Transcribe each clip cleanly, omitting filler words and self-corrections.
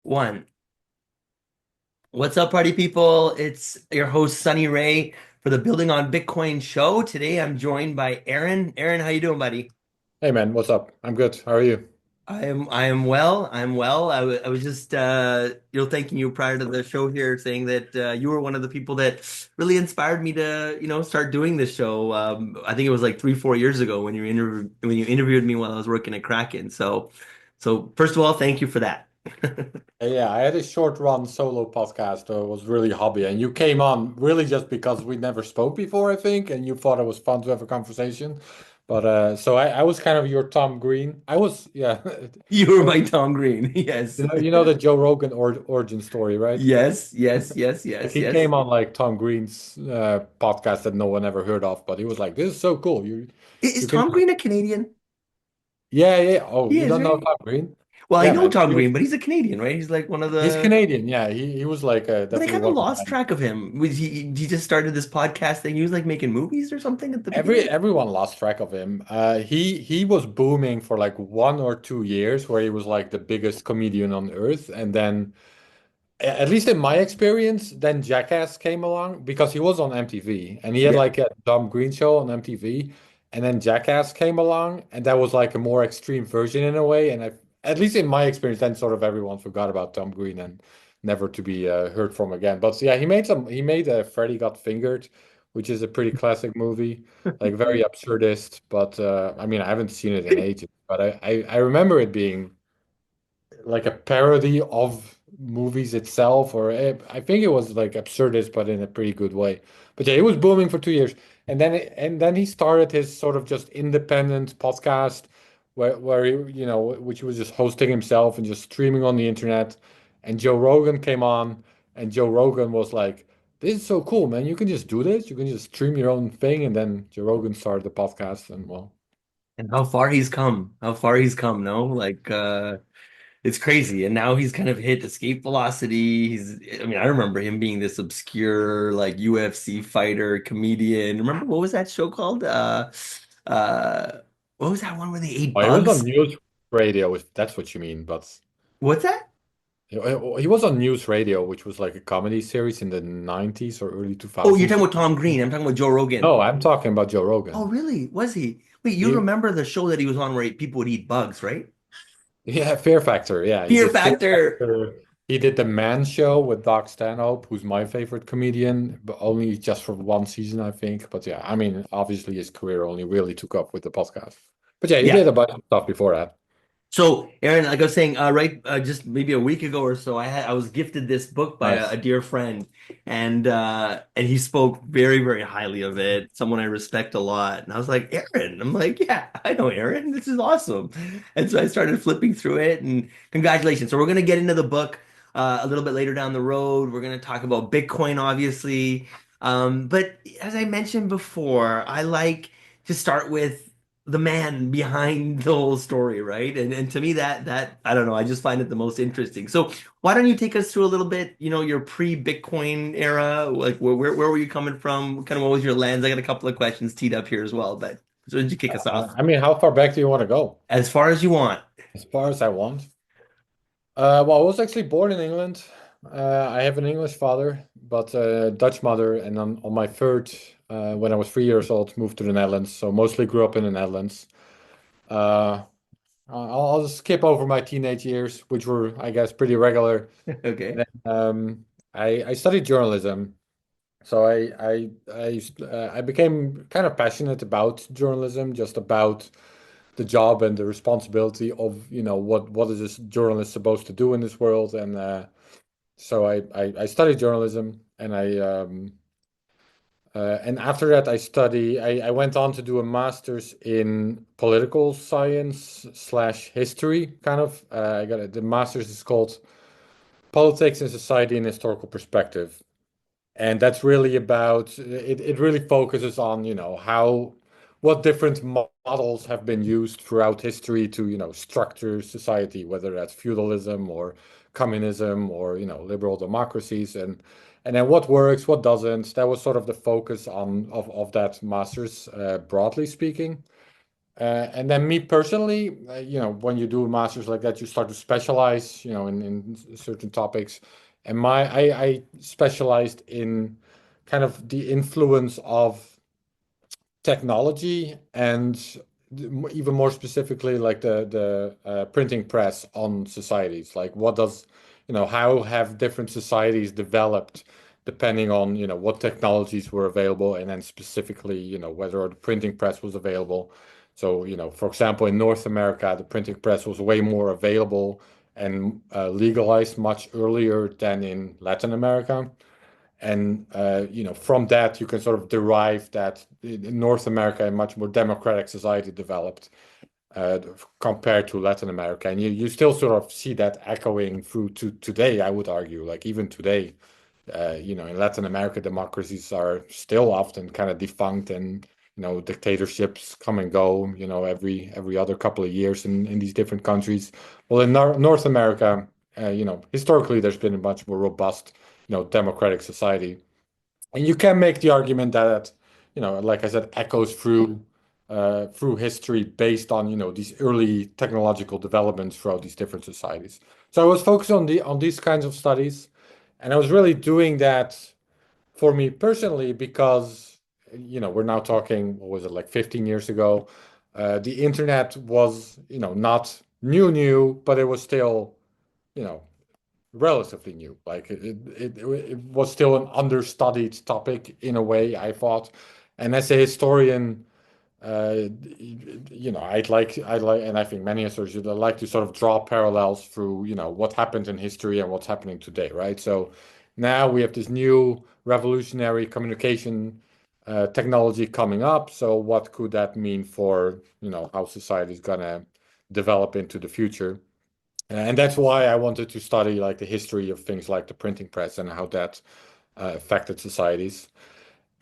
One. What's up, party people? It's your host, Sunny Ray, for the Building on Bitcoin show. Today I'm joined by Aaron. Aaron, how you doing, buddy? Hey man, what's up? I'm good. How are you? I am well. I'm well. I was just thanking you prior to the show here, saying that you were one of the people that really inspired me to, start doing this show. I think it was like 3, 4 years ago when you interviewed me while I was working at Kraken. So first of all, thank you for that. Yeah, I had a short run solo podcast. It was really hobby, and you came on really just because we never spoke before, I think, and you thought it was fun to have a conversation. But so I was kind of your Tom Green. I was, yeah. You were my Tom Green. Yes. You know the Joe Rogan origin story, right? Yes, yes, yes, Like yes, he yes. came on like Tom Green's podcast that no one ever heard of, but he was like, "This is so cool. Is You can, Tom Green a Canadian? yeah, yeah. Oh, He you is, don't know right? Tom Green? Well, I Yeah, know man. Tom Green, but he's a Canadian, right? He's like one of He's the. Canadian. Yeah, he was like But I definitely kind of one of lost the. track of him. Was he just started this podcast thing? He was like making movies or something at the beginning. Everyone lost track of him. He was booming for like 1 or 2 years, where he was like the biggest comedian on earth, and then, at least in my experience, then Jackass came along because he was on MTV and he had Yeah. like a Tom Green show on MTV, and then Jackass came along, and that was like a more extreme version in a way. And at least in my experience, then sort of everyone forgot about Tom Green and never to be heard from again. But yeah, he made Freddy Got Fingered, which is a pretty classic movie, like very absurdist. But I mean, I haven't seen it in ages, but I remember it being like a parody of movies itself, or I think it was like absurdist, but in a pretty good way. But yeah, it was booming for 2 years, and then he started his sort of just independent podcast, where he, which he was just hosting himself and just streaming on the internet. And Joe Rogan came on, and Joe Rogan was like, "This is so cool, man! You can just do this. You can just stream your own thing." And then Joe Rogan started the podcast, and well. And how far he's come. How far he's come, no? Like it's crazy. And now he's kind of hit escape velocity. I mean, I remember him being this obscure like UFC fighter, comedian. Remember what was that show called? Uh what was that one where they ate Oh, he was on bugs? news radio, if that's what you mean, but. What's that? He was on News Radio, which was like a comedy series in the 90s or early Oh, you're talking 2000s. about Tom Green. I'm talking about Joe Rogan. No, I'm talking about Joe Oh, Rogan. really? Was he? Wait, you He, remember the show that he was on where people would eat bugs, right? yeah, Fear Factor. Yeah, he Fear did Fear Factor. Factor. He did The Man Show with Doc Stanhope, who's my favorite comedian, but only just for one season, I think. But yeah, I mean, obviously his career only really took off with the podcast. But yeah, he Yeah. did a bunch of stuff before that. So, Aaron, like I was saying, just maybe a week ago or so, I was gifted this book by a Nice. dear friend, and he spoke very, very highly of it. Someone I respect a lot, and I was like, Aaron, I'm like, yeah, I know Aaron. This is awesome. And so I started flipping through it, and congratulations. So we're gonna get into the book a little bit later down the road. We're gonna talk about Bitcoin, obviously, but as I mentioned before, I like to start with the man behind the whole story, right? And to me that I don't know, I just find it the most interesting. So why don't you take us through a little bit, your pre-Bitcoin era, like where were you coming from? Kind of what was your lens? I got a couple of questions teed up here as well, but so did you kick us off? I mean, how far back do you want to go? As far as you want. As far as I want. Well, I was actually born in England. I have an English father, but a Dutch mother, and on my third, when I was 3 years old, moved to the Netherlands. So mostly grew up in the Netherlands. Uh, I'll just skip over my teenage years, which were, I guess, pretty regular. Okay. And then, I studied journalism, so I became kind of passionate about journalism, just about the job and the responsibility of, what is this journalist supposed to do in this world. And so I studied journalism, and after that I went on to do a master's in political science slash history, kind of. The master's is called Politics and Society in Historical Perspective. And that's really about it really focuses on, what different models have been used throughout history to, structure society, whether that's feudalism or communism or, liberal democracies, and then what works, what doesn't. That was sort of the focus of that master's, broadly speaking. And then me personally, when you do a master's like that, you start to specialize, in certain topics. And I specialized in kind of the influence of technology and even more specifically, like the printing press on societies. Like how have different societies developed depending on, what technologies were available, and then specifically, whether the printing press was available. So, for example, in North America, the printing press was way more available and legalized much earlier than in Latin America. And from that, you can sort of derive that in North America, a much more democratic society developed compared to Latin America. And you still sort of see that echoing through to today, I would argue. Like even today, in Latin America, democracies are still often kind of defunct, and dictatorships come and go, every other couple of years in these different countries. Well, in North America, historically, there's been a much more robust, democratic society. And you can make the argument that, like I said, echoes through history based on, these early technological developments throughout these different societies. So I was focused on these kinds of studies, and I was really doing that for me personally because, we're now talking, what was it, like 15 years ago? The internet was, not new, but it was still, you know, relatively new. Like it was still an understudied topic in a way, I thought. And as a historian, I'd like, and I think many historians would like to sort of draw parallels through, what happened in history and what's happening today, right? So now we have this new revolutionary communication technology coming up. So what could that mean for, how society is gonna develop into the future? And that's why I wanted to study like the history of things like the printing press and how that affected societies.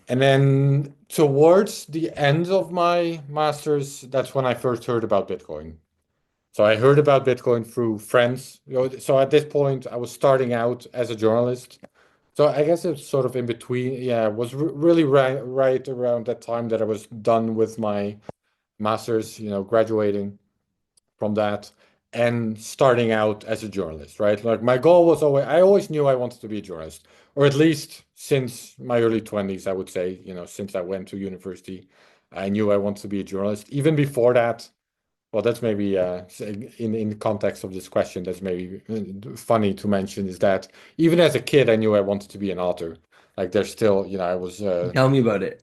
And then towards the end of my master's, that's when I first heard about Bitcoin. So I heard about Bitcoin through friends. So at this point, I was starting out as a journalist. So I guess it's sort of in between. Yeah, it was really right around that time that I was done with my master's, graduating from that and starting out as a journalist, right? Like my goal was I always knew I wanted to be a journalist, or at least since my early 20s, I would say, since I went to university, I knew I wanted to be a journalist. Even before that, well, that's maybe in the context of this question, that's maybe funny to mention is that even as a kid, I knew I wanted to be an author. Like there's still, I was Tell me about it.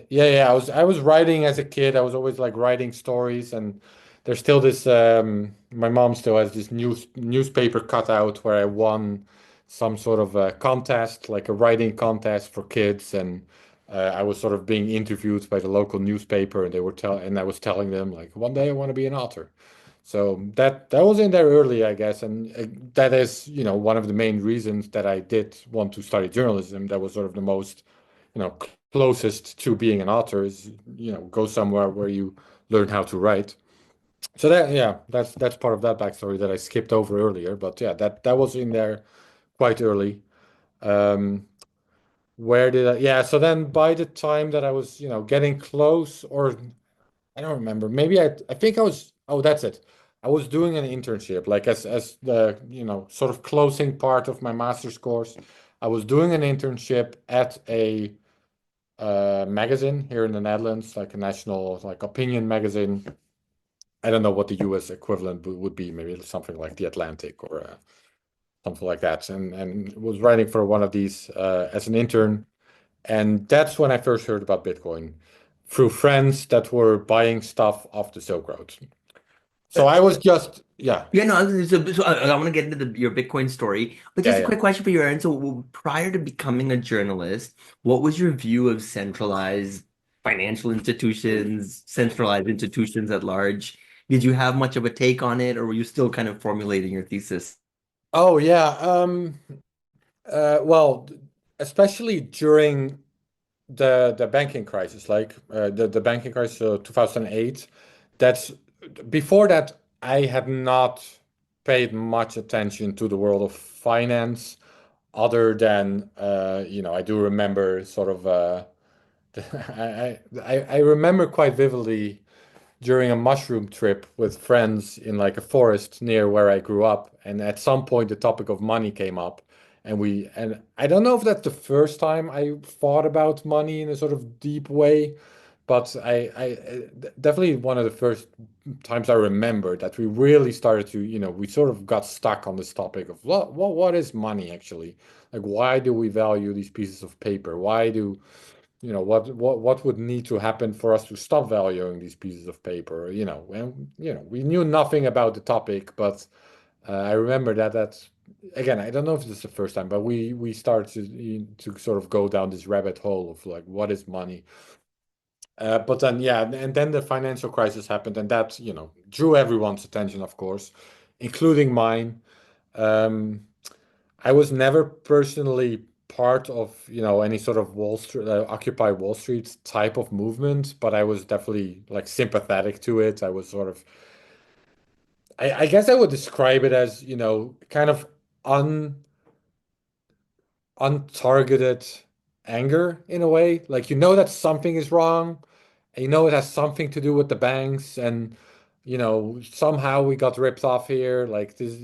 yeah, I was writing as a kid. I was always like writing stories, and there's still this. My mom still has this newspaper cutout where I won some sort of a contest, like a writing contest for kids, and I was sort of being interviewed by the local newspaper, and and I was telling them like one day I want to be an author. So that was in there early, I guess, and that is one of the main reasons that I did want to study journalism. That was sort of the most closest to being an author is, go somewhere where you learn how to write. So yeah, that's part of that backstory that I skipped over earlier. But yeah, that was in there quite early. Um, where did I? Yeah, so then by the time that I was, getting close, or I don't remember, maybe I think I was. Oh, that's it. I was doing an internship, like as the, sort of closing part of my master's course. I was doing an internship at a magazine here in the Netherlands, like a national like opinion magazine. I don't know what the US equivalent would be, maybe something like The Atlantic or something like that. And was writing for one of these as an intern. And that's when I first heard about Bitcoin through friends that were buying stuff off the Silk Road. So I was just, yeah, Yeah, no, so I want to get into your Bitcoin story, but yeah, just a yeah. quick question for you, Aaron. So prior to becoming a journalist, what was your view of centralized financial institutions, centralized institutions at large? Did you have much of a take on it, or were you still kind of formulating your thesis? Oh, yeah. Well, especially during the banking crisis, like the banking crisis of 2008. That's before that, I had not paid much attention to the world of finance, other than I do remember sort of I remember quite vividly during a mushroom trip with friends in like a forest near where I grew up. And at some point, the topic of money came up. And I don't know if that's the first time I thought about money in a sort of deep way, but definitely one of the first times I remember that we really started to, we sort of got stuck on this topic of what is money actually? Like, why do we value these pieces of paper? Why do what would need to happen for us to stop valuing these pieces of paper? And we knew nothing about the topic, but I remember that's again, I don't know if this is the first time, but we started to sort of go down this rabbit hole of like what is money. But then yeah, and then the financial crisis happened, and that drew everyone's attention, of course, including mine. Um, I was never personally part of, any sort of Wall Street, Occupy Wall Street type of movement, but I was definitely like sympathetic to it. I was sort of, I guess I would describe it as, kind of un untargeted anger in a way. Like, that something is wrong, and it has something to do with the banks, and somehow we got ripped off here. Like this,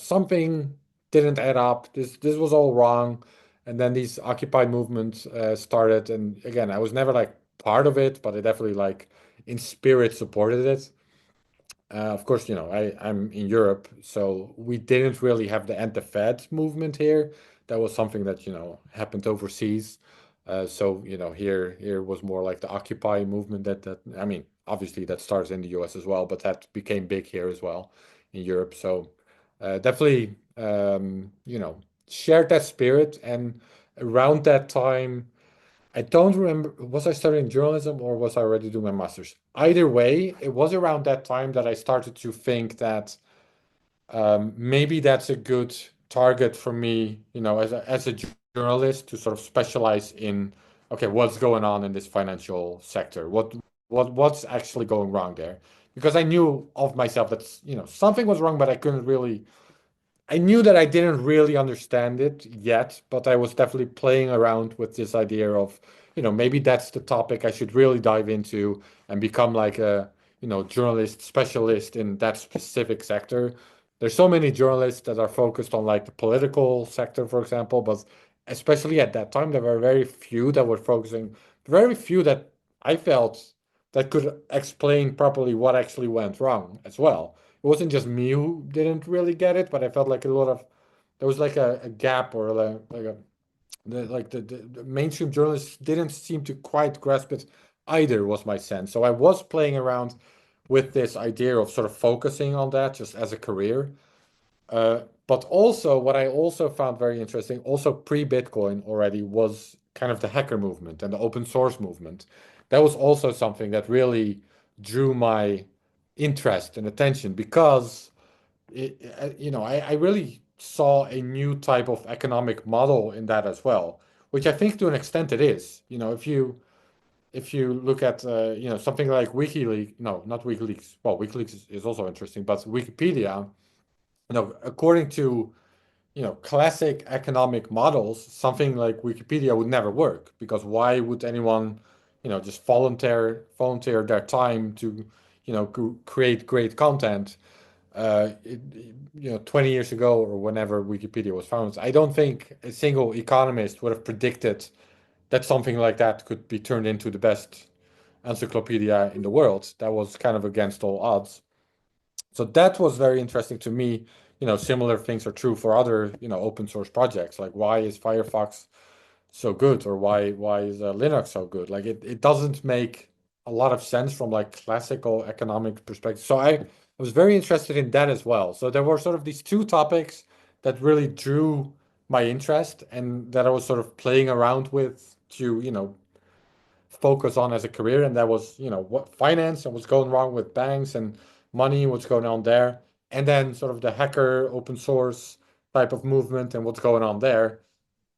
something didn't add up. This was all wrong. And then these Occupy movements started, and again, I was never like part of it, but I definitely like in spirit supported it. Of course, I'm in Europe, so we didn't really have the anti-Fed movement here. That was something that, happened overseas. So, here was more like the Occupy movement that I mean, obviously that starts in the US as well, but that became big here as well in Europe. So, definitely, shared that spirit. And around that time, I don't remember, was I studying journalism or was I already doing my master's? Either way, it was around that time that I started to think that maybe that's a good target for me, as a journalist to sort of specialize in, okay, what's going on in this financial sector? What's actually going wrong there? Because I knew of myself that, something was wrong, but I knew that I didn't really understand it yet, but I was definitely playing around with this idea of, maybe that's the topic I should really dive into and become like a, journalist specialist in that specific sector. There's so many journalists that are focused on like the political sector, for example, but especially at that time, there were very few that were focusing, very few that I felt that could explain properly what actually went wrong as well. It wasn't just me who didn't really get it, but I felt like a lot of there was like a gap or the mainstream journalists didn't seem to quite grasp it either, was my sense. So I was playing around with this idea of sort of focusing on that just as a career. But also, what I also found very interesting, also pre-Bitcoin already, was kind of the hacker movement and the open source movement. That was also something that really drew my interest and attention because I really saw a new type of economic model in that as well, which I think to an extent it is. If you look at something like WikiLeaks, no, not WikiLeaks. Well, WikiLeaks is also interesting, but Wikipedia, according to classic economic models, something like Wikipedia would never work because why would anyone, just volunteer their time to, create great content, 20 years ago or whenever Wikipedia was founded. I don't think a single economist would have predicted that something like that could be turned into the best encyclopedia in the world. That was kind of against all odds. So that was very interesting to me. Similar things are true for other, open source projects. Like why is Firefox so good, or why is Linux so good? Like it doesn't make a lot of sense from like classical economic perspective. So I was very interested in that as well. So there were sort of these two topics that really drew my interest and that I was sort of playing around with to, focus on as a career. And that was, what finance and what's going wrong with banks and money, what's going on there. And then sort of the hacker open source type of movement and what's going on there.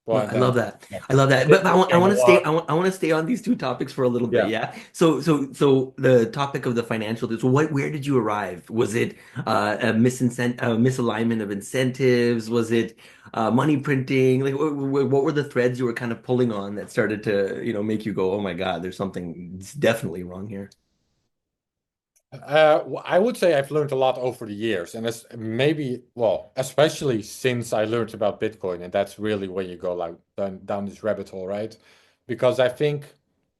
Well, Well, and I love then that. I love that. But I it want, I became a want to stay. lot. I want to stay on these two topics for a little bit. Yeah. Yeah. So the topic of the financial. So where did you arrive? Was it a misalignment of incentives? Was it money printing? Like, what were the threads you were kind of pulling on that started to, make you go, oh my God, there's something definitely wrong here. I would say I've learned a lot over the years, and it's maybe, well, especially since I learned about Bitcoin, and that's really where you go like down this rabbit hole, right? Because I think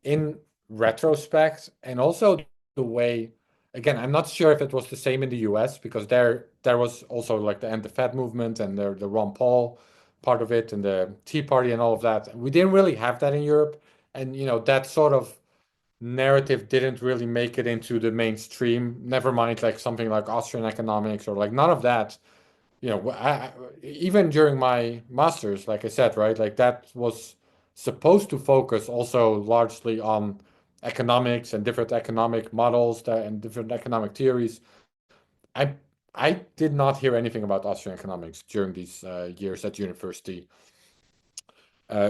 in retrospect, and also the way, again, I'm not sure if it was the same in the US because there was also like the end the Fed movement and the Ron Paul part of it and the Tea Party and all of that. We didn't really have that in Europe, and that sort of narrative didn't really make it into the mainstream. Never mind like something like Austrian economics or like none of that. Even during my master's, like I said, right, like that was supposed to focus also largely on economics and different economic models and different economic theories. I I did not hear anything about Austrian economics during these years at university.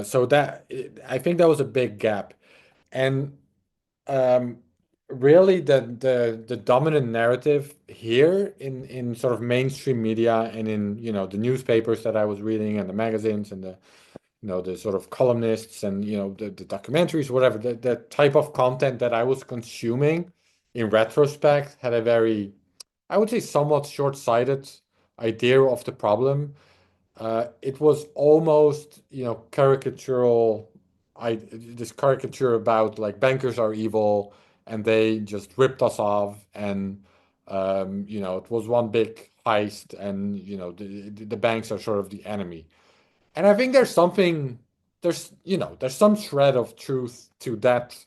So that I think that was a big gap. And um, really the dominant narrative here in sort of mainstream media and in the newspapers that I was reading and the magazines and the sort of columnists and the documentaries, whatever, the type of content that I was consuming in retrospect had a very, I would say, somewhat short-sighted idea of the problem. It was almost, caricatural. This caricature about like bankers are evil and they just ripped us off, and it was one big heist, and the banks are sort of the enemy. And I think there's some shred of truth to that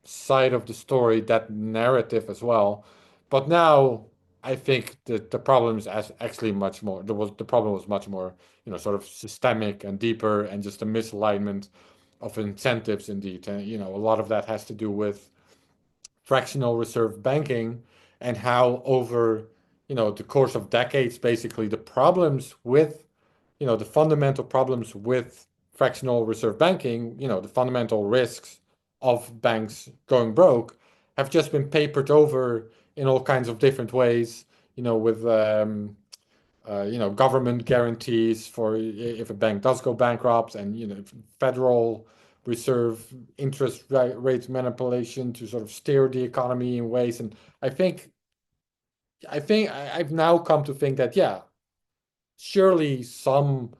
side of the story, that narrative as well. But now I think that the problem is actually much more. The problem was much more, sort of systemic and deeper, and just a misalignment of incentives indeed. And a lot of that has to do with fractional reserve banking and how over the course of decades, basically the problems with the fundamental problems with fractional reserve banking, the fundamental risks of banks going broke have just been papered over in all kinds of different ways, with government guarantees for if a bank does go bankrupt, and federal reserve interest rate manipulation to sort of steer the economy in ways. And I think I've now come to think that, yeah, surely some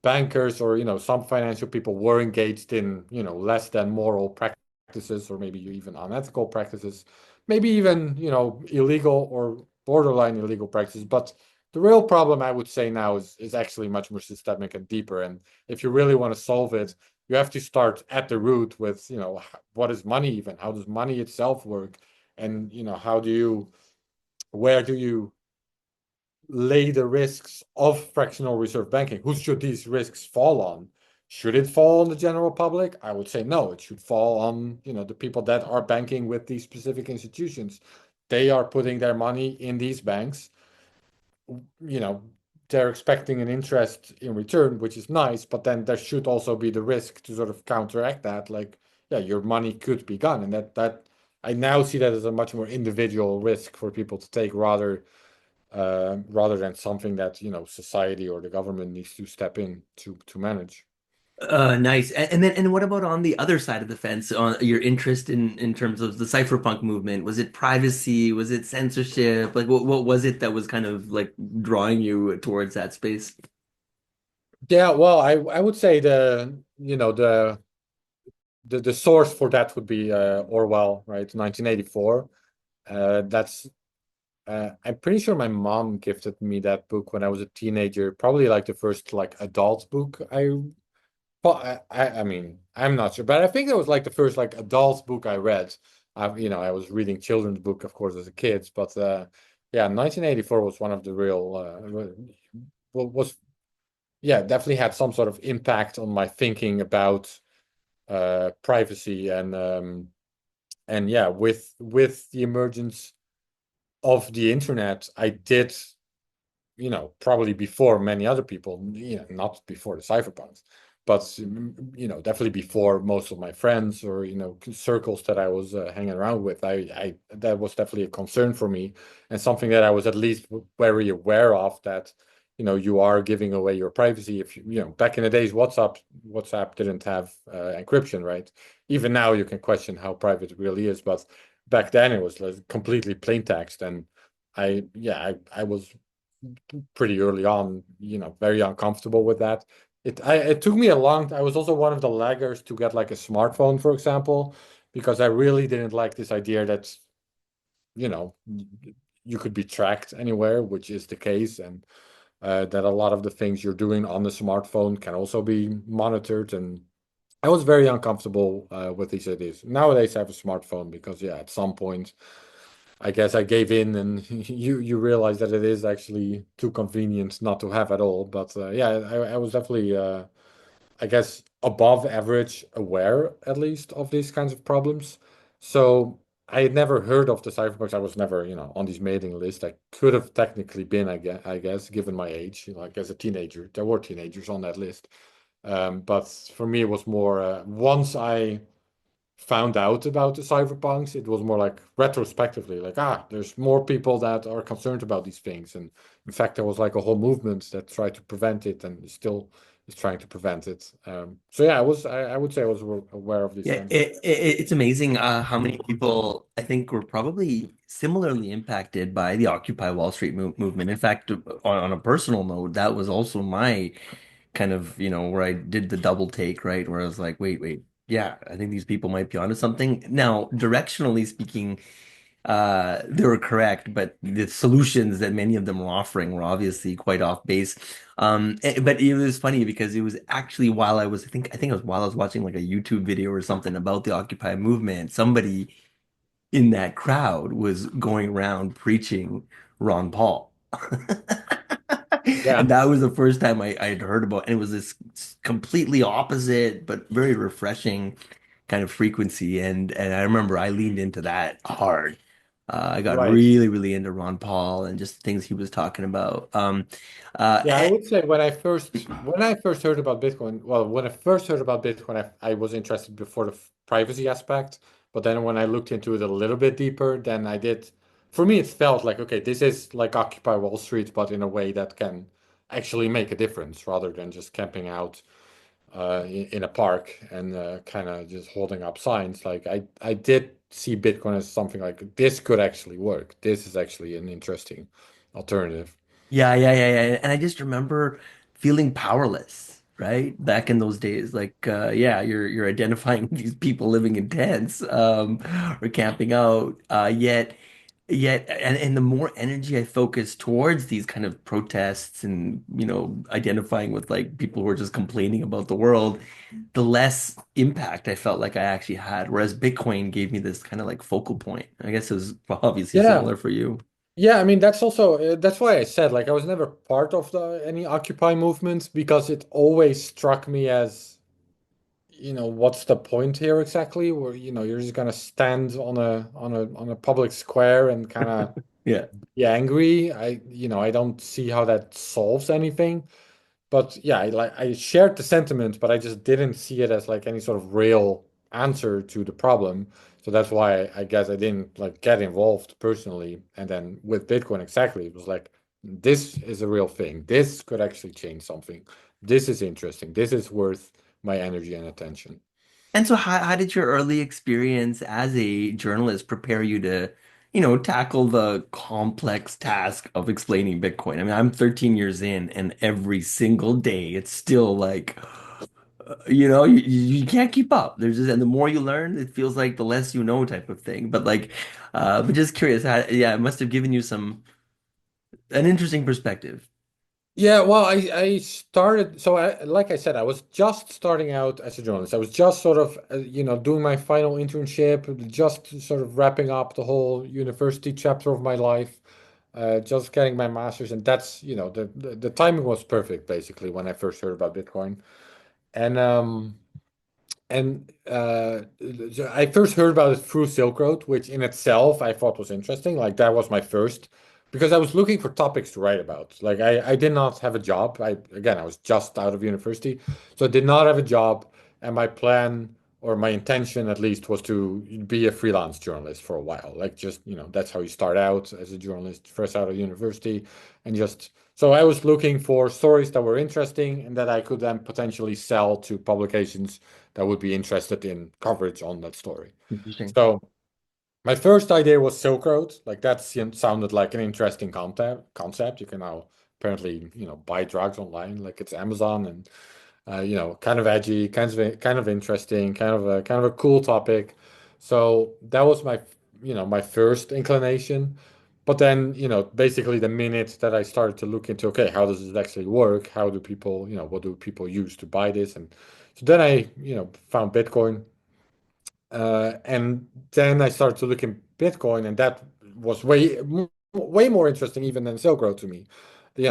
bankers or some financial people were engaged in less than moral practices, or maybe even unethical practices, maybe even illegal or borderline illegal practices. But the real problem, I would say, now is actually much more systemic and deeper. And if you really want to solve it, you have to start at the root with what is money, even how does money itself work, and where do you lay the risks of fractional reserve banking? Who should these risks fall on? Should it fall on the general public? I would say no. It should fall on the people that are banking with these specific institutions. They are putting their money in these banks. You know, they're expecting an interest in return, which is nice, but then there should also be the risk to sort of counteract that. Like, yeah, your money could be gone, and that I now see that as a much more individual risk for people to take, rather than something that society or the government needs to step in to manage. Nice. And what about on the other side of the fence, on your interest in terms of the cypherpunk movement? Was it privacy? Was it censorship? Like what was it that was kind of like drawing you towards that space? Yeah, well, I would say the source for that would be Orwell, right? 1984. That's I'm pretty sure my mom gifted me that book when I was a teenager, probably like the first like adult book I mean, I'm not sure, but I think it was like the first like adult book I read. I was reading children's book, of course, as a kid, but yeah, 1984 was one of the real, was, yeah, definitely had some sort of impact on my thinking about privacy, and yeah, with the emergence of the internet, I did, probably before many other people, not before the cypherpunks, but definitely before most of my friends or circles that I was hanging around with. I that was definitely a concern for me, and something that I was at least very aware of, that you are giving away your privacy. If back in the days, WhatsApp didn't have encryption, right? Even now you can question how private it really is, but back then it was like completely plain text, and I was pretty early on, very uncomfortable with that. It took me a long. I was also one of the laggers to get like a smartphone, for example, because I really didn't like this idea that you know you could be tracked anywhere, which is the case, and that a lot of the things you're doing on the smartphone can also be monitored. And I was very uncomfortable with these ideas. Nowadays, I have a smartphone because, yeah, at some point, I guess I gave in, and you realize that it is actually too convenient not to have at all. But yeah, I was definitely, I guess, above average aware, at least, of these kinds of problems. So I had never heard of the cypherpunks. I was never, on these mailing lists. I could have technically been, I guess, given my age, like as a teenager. There were teenagers on that list. But for me, it was more once I found out about the cypherpunks, it was more like retrospectively, like, there's more people that are concerned about these things. And in fact, there was like a whole movement that tried to prevent it and still is trying to prevent it. So yeah, I would say I was aware of these Yeah, kinds of. it's amazing how many people I think were probably similarly impacted by the Occupy Wall Street movement. In fact, on a personal note, that was also my kind of, where I did the double take, right? Where I was like, wait, yeah, I think these people might be onto something. Now, directionally speaking, they were correct, but the solutions that many of them were offering were obviously quite off base. But it was funny because it was actually while I think it was while I was watching like a YouTube video or something about the Occupy movement, somebody in that crowd was going around preaching Ron Paul. Yeah, And that was the first time I had heard about, and it was this completely opposite but very refreshing kind of frequency. And I remember I leaned into that hard. I got right. really, really into Ron Paul and just things he was talking about. Yeah, I Eh, would say when I first heard about Bitcoin, well, when I first heard about Bitcoin, I was interested before the privacy aspect, but then when I looked into it a little bit deeper, then I did. For me, it felt like, okay, this is like Occupy Wall Street, but in a way that can actually make a difference rather than just camping out in a park and kind of just holding up signs. Like I did see Bitcoin as something like this could actually work. This is actually an interesting alternative. yeah. And I just remember feeling powerless, right? Back in those days. Like, yeah, you're identifying these people living in tents, or camping out. Yet, and the more energy I focus towards these kind of protests and, identifying with like people who are just complaining about the world, the less impact I felt like I actually had. Whereas Bitcoin gave me this kind of like focal point. I guess it was obviously Yeah. similar for you. Yeah, I mean that's also that's why I said like I was never part of any Occupy movement because it always struck me as, what's the point here exactly? Where, you're just gonna stand on a public square and kind of Yeah. be angry. I don't see how that solves anything. But yeah, I shared the sentiment, but I just didn't see it as like any sort of real answer to the problem. So that's why I guess I didn't like get involved personally. And then with Bitcoin, exactly, it was like this is a real thing. This could actually change something. This is interesting. This is worth my energy and attention. And so how did your early experience as a journalist prepare you to, tackle the complex task of explaining Bitcoin? I mean, I'm 13 years in, and every single day it's still like, you can't keep up. And the more you learn, it feels like the less you know type of thing. But just curious, yeah, it must have given you an interesting perspective. Yeah, well, I started, so like I said, I was just starting out as a journalist. I was just sort of, doing my final internship, just sort of wrapping up the whole university chapter of my life, just getting my master's. And that's, the timing was perfect, basically, when I first heard about Bitcoin. And I first heard about it through Silk Road, which in itself I thought was interesting. Like that was my first, because I was looking for topics to write about. Like I did not have a job. I was just out of university, so I did not have a job. And my plan or my intention at least was to be a freelance journalist for a while. Like just, that's how you start out as a journalist, first out of university, and just so I was looking for stories that were interesting and that I could then potentially sell to publications that would be interested in coverage on that story. Interesting. So My first idea was Silk Road. Like that sounded like an interesting concept. You can now apparently, buy drugs online, like it's Amazon, and kind of edgy, kind of interesting, kind of a cool topic. So that was my first inclination. But then, basically the minute that I started to look into, okay, how does this actually work? How do people, what do people use to buy this? And so then I, found Bitcoin. And then I started to look in Bitcoin, and that was way more interesting even than Silk Road to me.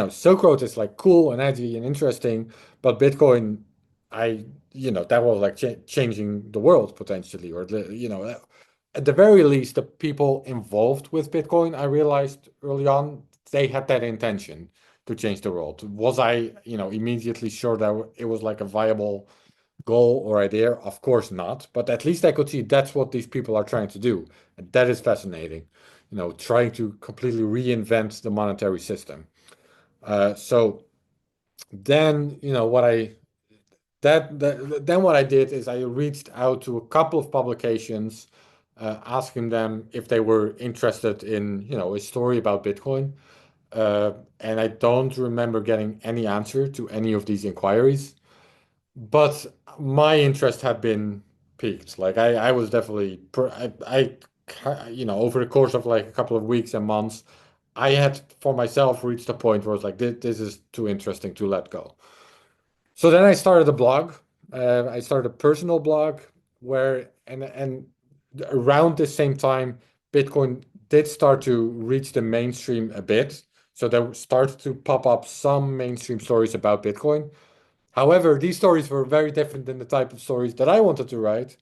Silk Road is like cool and edgy and interesting, but Bitcoin, that was like changing the world potentially, or at the very least, the people involved with Bitcoin, I realized early on they had that intention to change the world. Was I, immediately sure that it was like a viable goal or idea? Of course not. But at least I could see that's what these people are trying to do. And that is fascinating. Trying to completely reinvent the monetary system. So then, then what I did is I reached out to a couple of publications, asking them if they were interested in, a story about Bitcoin. And I don't remember getting any answer to any of these inquiries. But my interest had been peaked. Like I was definitely, over the course of like a couple of weeks and months, I had for myself reached a point where I was like, this is too interesting to let go. So then I started a blog. I started a personal blog where, and around the same time, Bitcoin did start to reach the mainstream a bit. So there started to pop up some mainstream stories about Bitcoin. However, these stories were very different than the type of stories that I wanted to write,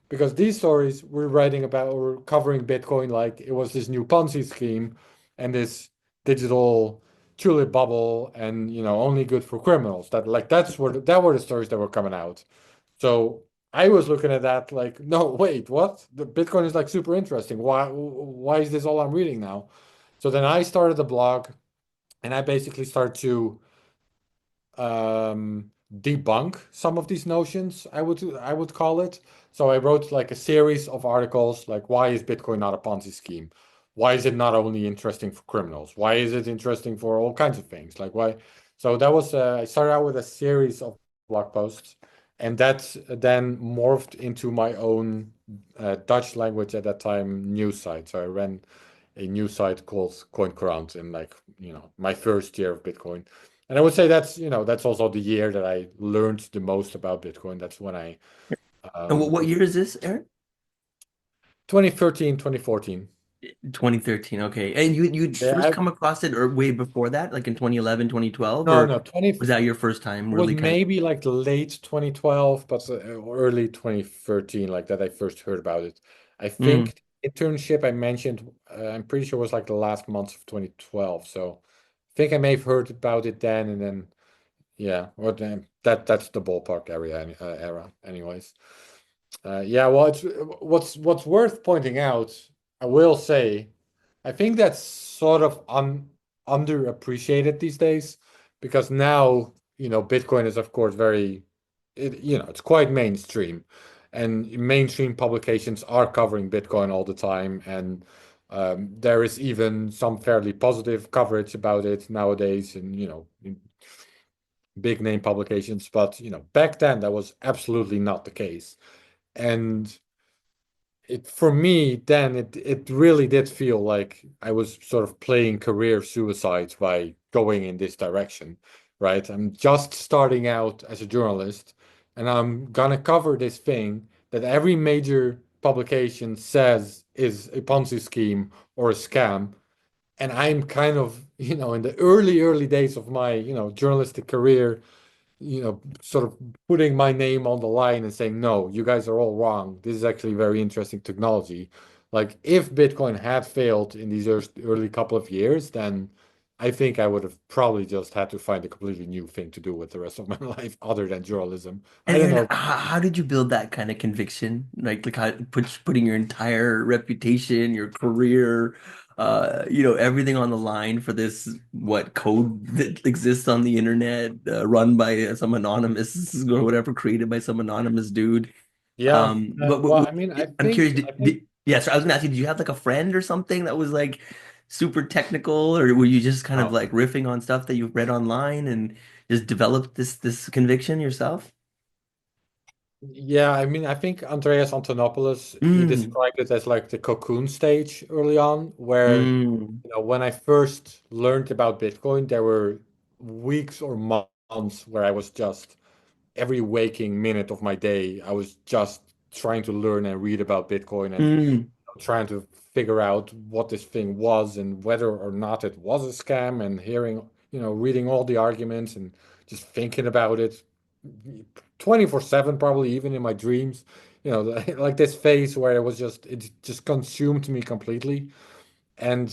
because these stories were writing about or covering Bitcoin like it was this new Ponzi scheme and this digital tulip bubble, and only good for criminals. That were the stories that were coming out. So I was looking at that like, no, wait, what? The Bitcoin is like super interesting. Why is this all I'm reading now? So then I started a blog, and I basically started to debunk some of these notions, I would call it. So I wrote like a series of articles like, why is Bitcoin not a Ponzi scheme? Why is it not only interesting for criminals? Why is it interesting for all kinds of things? Like why? So that was I started out with a series of blog posts, and that then morphed into my own Dutch language at that time news site. So I ran a news site called CoinCurrent in like, my first year of Bitcoin. And I would say that's also the year that I learned the most about Bitcoin. That's when I And um what year is this, Aaron? 2013, 2014. 2013. Okay. And you'd Yeah, first come across it or way before that, like in 2011, 2012, no, or no, 20 was that your first time was really kind of? maybe like late 2012, but early 2013, like that I first heard about it. I Mm. think the internship I mentioned, I'm pretty sure was like the last month of 2012. So I think I may have heard about it then, and then yeah, or then that's the ballpark era anyways. Yeah, well, what's worth pointing out, I will say, I think that's sort of underappreciated these days, because now, Bitcoin is of course it's quite mainstream, and mainstream publications are covering Bitcoin all the time, and there is even some fairly positive coverage about it nowadays, and in big name publications. But back then that was absolutely not the case. And it for me then it really did feel like I was sort of playing career suicide by going in this direction, right? I'm just starting out as a journalist, and I'm gonna cover this thing that every major publication says is a Ponzi scheme or a scam. And I'm kind of, in the early days of my, journalistic career, sort of putting my name on the line and saying, no, you guys are all wrong. This is actually very interesting technology. Like, if Bitcoin had failed in these early couple of years, then I think I would have probably just had to find a completely new thing to do with the rest of my life other than journalism. I And don't Aaron, know. how did you build that kind of conviction? Like how putting your entire reputation, your career, everything on the line for this what code that exists on the internet, run by some anonymous or whatever, created by some anonymous dude. Yeah. But Well, I mean, I I'm think, curious, I think. Yeah, so I was gonna ask you, did you have like a friend or something that was like super technical, or were you just kind of Oh. like riffing on stuff that you've read online and just developed this conviction yourself? Yeah, I mean, I think Andreas Antonopoulos, he Mm, described it as like the cocoon stage early on, where, mm, when I first learned about Bitcoin, there were weeks or months where I was just every waking minute of my day, I was just trying to learn and read about Bitcoin and mm, trying to figure out what this thing was and whether or not it was a scam and hearing, reading all the arguments and just thinking about it 24/7, probably even in my dreams. Like this phase where it just consumed me completely. And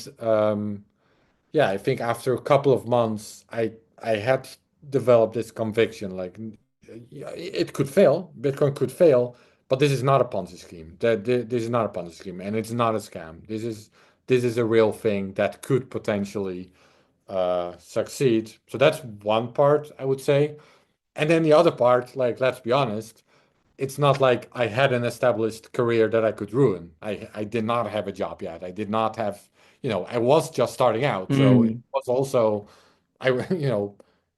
yeah, I think after a couple of months, I had developed this conviction, like yeah, it could fail, Bitcoin could fail, but this is not a Ponzi scheme. This is not a Ponzi scheme, and it's not a scam. This is a real thing that could potentially succeed. So that's one part, I would say. And then the other part, like let's be honest, it's not like I had an established career that I could ruin. I did not have a job yet. I did not have, I was just starting out. So it mm. was also, I,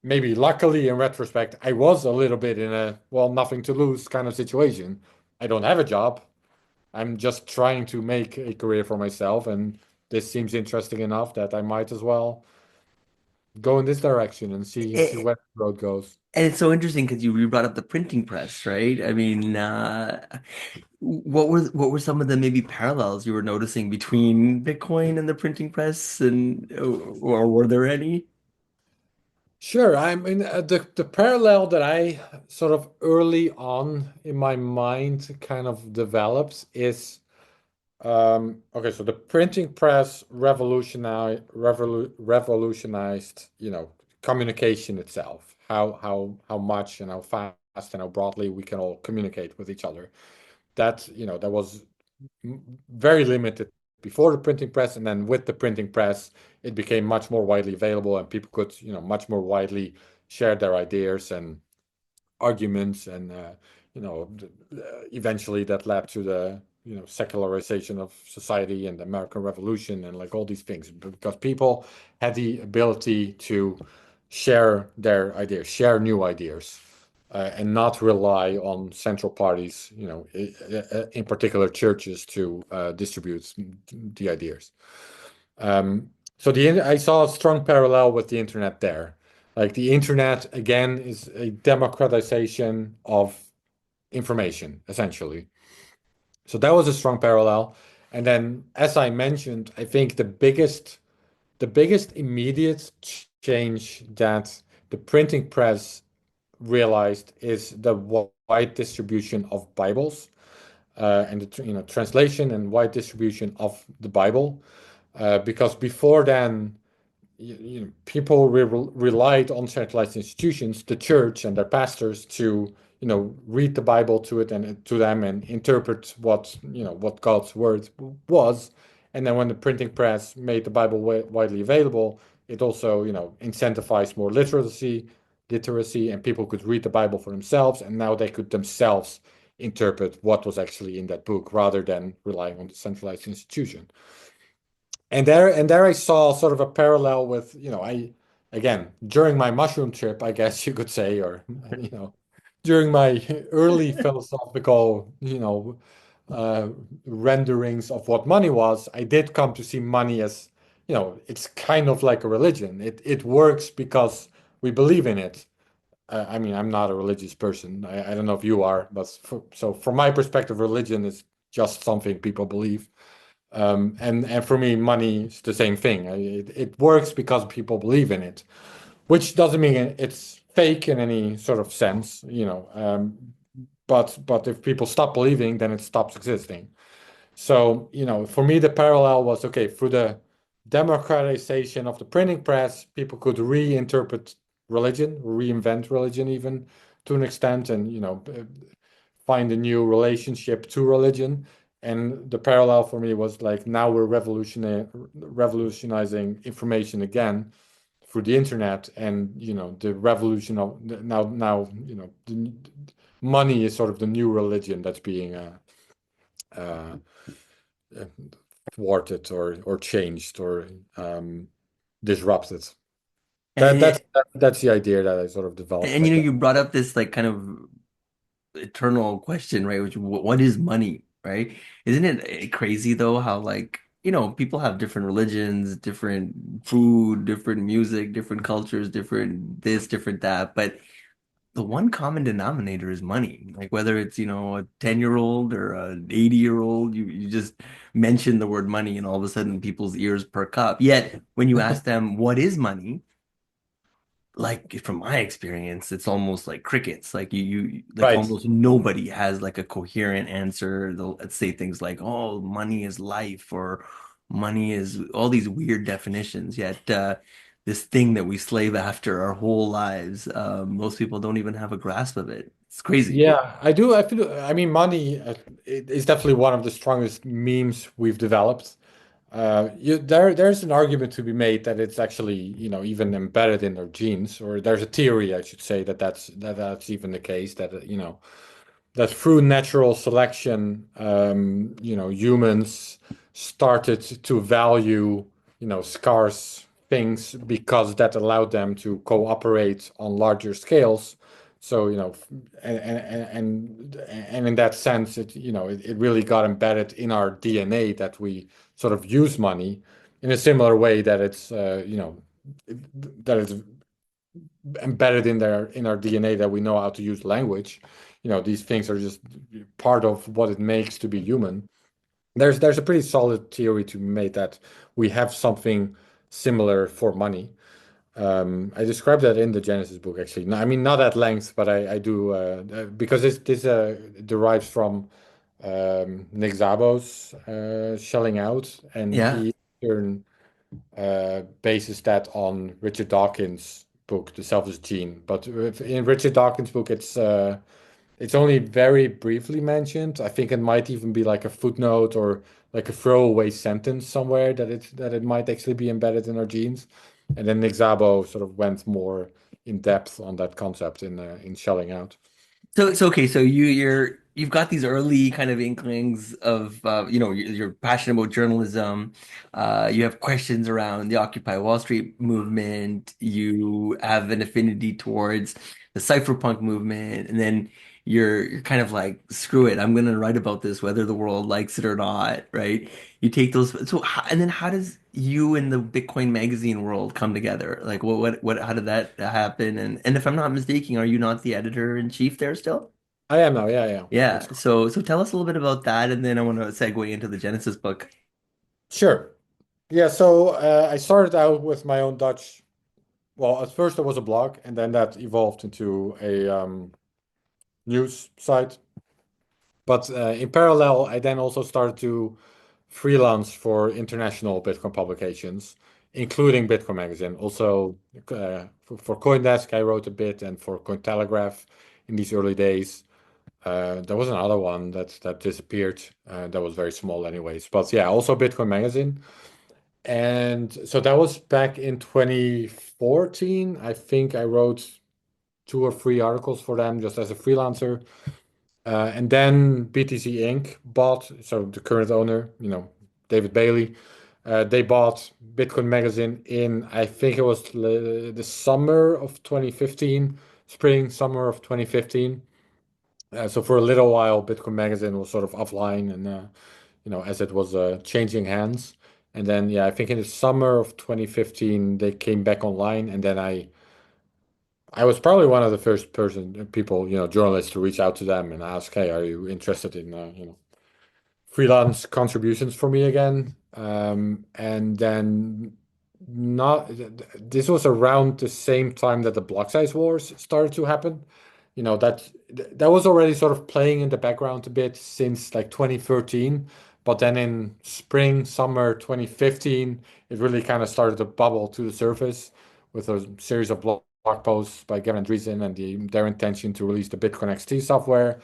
maybe luckily in retrospect, I was a little bit in a, well, nothing to lose kind of situation. I don't have a job. I'm just trying to make a career for myself. And this seems interesting enough that I might as well go in this direction and see Eh, where the road goes. And it's so interesting because you brought up the printing press, right? I mean, what were some of the maybe parallels you were noticing between Bitcoin and the printing press, and or were there any? Sure. I mean, the parallel that I sort of early on in my mind kind of developed is okay. So the printing press revolutionized, communication itself. How much and how fast and how broadly we can all communicate with each other. That was very limited before the printing press, and then with the printing press, it became much more widely available, and people could, much more widely share their ideas and arguments, and eventually that led to the secularization of society and the American Revolution and like all these things because people had the ability to share their ideas, share new ideas and not rely on central parties, in particular churches, to distribute the ideas. Um, so I saw a strong parallel with the internet there. Like the internet again is a democratization of information, essentially. So that was a strong parallel. And then, as I mentioned, I think the biggest immediate change that the printing press realized is the wide distribution of Bibles and the translation and wide distribution of the Bible. Because before then, people relied on centralized institutions, the church and their pastors, to read the Bible to it and to them and interpret what God's word was. And then when the printing press made the Bible widely available, it also incentivized more literacy, and people could read the Bible for themselves, and now they could themselves interpret what was actually in that book rather than relying on the centralized institution. And there I saw sort of a parallel with, I again, during my mushroom trip, I guess you could say, or during my early philosophical, uh, renderings of what money was, I did come to see money as, it's kind of like a religion. It works because we believe in it. I mean, I'm not a religious person. I don't know if you are, but so from my perspective, religion is just something people believe. And for me, money is the same thing. It works because people believe in it, which doesn't mean it's fake in any sort of sense, but if people stop believing, then it stops existing. So, for me, the parallel was okay, through the democratization of the printing press, people could reinterpret religion, reinvent religion even to an extent, and, find a new relationship to religion. And the parallel for me was like now we're revolutionizing information again through the internet, and the revolution of now money is sort of the new religion that's being uh, uh, thwarted or changed or disrupted. And, That's the idea that I sort of developed and back then. you brought up this like kind of eternal question, right? Which what is money, right? Isn't it crazy though how like, people have different religions, different food, different music, different cultures, different this, different that, but the one common denominator is money. Like whether it's, a 10-year-old or an 80-year-old, you just mention the word money and all of a sudden people's ears perk up. Yet when you ask them what is money, like from my experience, it's almost like crickets. Like you like Right. almost nobody has like a coherent answer. They'll say things like, "Oh, money is life," or "Money is," all these weird definitions. Yet this thing that we slave after our whole lives, most people don't even have a grasp of it. It's crazy. Yeah, I do. I feel. I mean, money it is definitely one of the strongest memes we've developed. There's an argument to be made that it's actually, even embedded in our genes, or there's a theory, I should say, that that's even the case that that through natural selection, humans started to value, scarce things because that allowed them to cooperate on larger scales. So, and in that sense, it really got embedded in our DNA that we sort of use money in a similar way that that it's embedded in our DNA that we know how to use language. These things are just part of what it makes to be human. There's a pretty solid theory to be made that we have something similar for money. I described that in the Genesis book, actually. No, I mean, not at length, but I do because this derives from Nick Szabo's shelling out, and Yeah. he in turn bases that on Richard Dawkins' book, The Selfish Gene. But in Richard Dawkins' book, it's only very briefly mentioned. I think it might even be like a footnote or like a throwaway sentence somewhere that it might actually be embedded in our genes. And then Nick Szabo sort of went more in depth on that concept in Shelling Out. So it's okay. So you've got these early kind of inklings of you're passionate about journalism. You have questions around the Occupy Wall Street movement. You have an affinity towards the cypherpunk movement, and then you're kind of like, screw it, I'm gonna write about this whether the world likes it or not, right? You take those. And then how does you and the Bitcoin magazine world come together? Like how did that happen? And if I'm not mistaken, are you not the editor in chief there still? I am now, yeah, yeah. That's Yeah. So tell us a little bit about that, and then I want to segue into the Genesis book. sure. Yeah, so I started out with my own Dutch. Well, at first there was a blog, and then that evolved into a news site. But in parallel, I then also started to freelance for international Bitcoin publications, including Bitcoin Magazine. Also, for CoinDesk, I wrote a bit, and for Cointelegraph in these early days. There was another one that disappeared. That was very small, anyways. But yeah, also Bitcoin Magazine. And so that was back in 2014. I think I wrote 2 or 3 articles for them just as a freelancer. And then BTC Inc. bought, so the current owner, David Bailey, they bought Bitcoin Magazine in, I think it was the summer of 2015, spring, summer of 2015. So for a little while, Bitcoin Magazine was sort of offline and, as it was changing hands. And then, yeah, I think in the summer of 2015, they came back online. And then I was probably one of the first people, journalists to reach out to them and ask, hey, are you interested in, freelance contributions for me again? And then not, this was around the same time that the block size wars started to happen. That was already sort of playing in the background a bit since like 2013. But then in spring, summer 2015, it really kind of started to bubble to the surface with a series of blog posts by Gavin Andresen and their intention to release the Bitcoin XT software.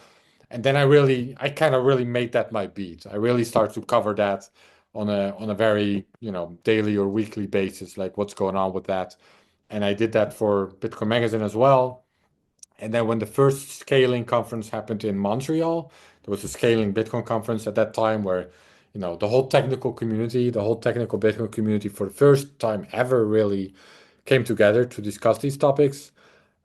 And then I kind of really made that my beat. I really started to cover that on a very, daily or weekly basis, like what's going on with that. And I did that for Bitcoin Magazine as well. And then when the first scaling conference happened in Montreal, there was a scaling Bitcoin conference at that time where, the whole technical community, the whole technical Bitcoin community for the first time ever really came together to discuss these topics.